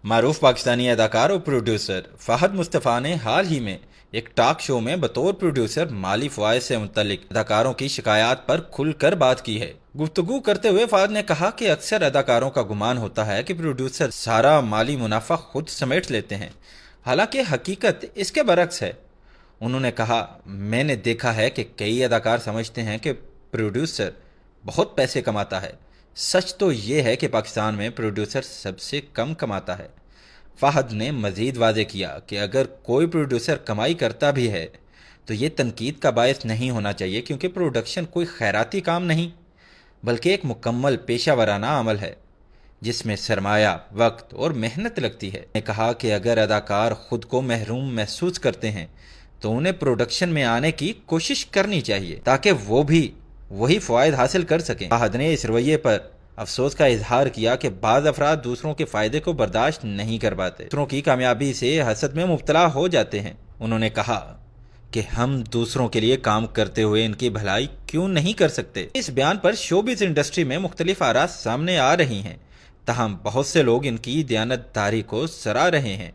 मारूफ पाकिस्तानी अदाकार और प्रोड्यूसर फहद मुस्तफ़ा ने हाल ही में एक टॉक शो में बतौर प्रोड्यूसर माली फ़वाइद से मुतल्लिक अदाकारों की शिकायत पर खुलकर बात की है। गुफ्तगू करते हुए फहद ने कहा कि अक्सर अदाकारों का गुमान होता है कि प्रोड्यूसर सारा माली मुनाफा खुद समेट लेते हैं, हालांकि हकीकत इसके बरक्स है। उन्होंने कहा, मैंने देखा है कि कई अदाकार समझते हैं कि प्रोड्यूसर बहुत पैसे कमाता है। सच तो ये है कि पाकिस्तान में प्रोड्यूसर सबसे कम कमाता है। फ़हद ने मज़ीद वाज़े किया कि अगर कोई प्रोड्यूसर कमाई करता भी है तो ये तनकीद का बायस नहीं होना चाहिए, क्योंकि प्रोडक्शन कोई खैराती काम नहीं बल्कि एक मुकम्मल पेशा वराना अमल है जिसमें सरमाया, वक्त और मेहनत लगती है। ने कहा कि अगर अदाकार खुद को महरूम महसूस करते हैं तो उन्हें प्रोडक्शन में आने की कोशिश करनी चाहिए ताकि वो भी वही फ़वाइद हासिल कर सकें। फ़हद ने इस रवैये पर अफसोस का इजहार किया कि बाज़ अफराद दूसरों के फ़ायदे को बर्दाश्त नहीं कर पाते, दूसरों की कामयाबी से हसद में मुब्तला हो जाते हैं। उन्होंने कहा कि हम दूसरों के लिए काम करते हुए इनकी भलाई क्यों नहीं कर सकते। इस बयान पर शोबिज़ इंडस्ट्री में मुख्तलिफ आरा सामने आ रही हैं, तहम बहुत से लोग इनकी दयानतदारी को सराह रहे हैं।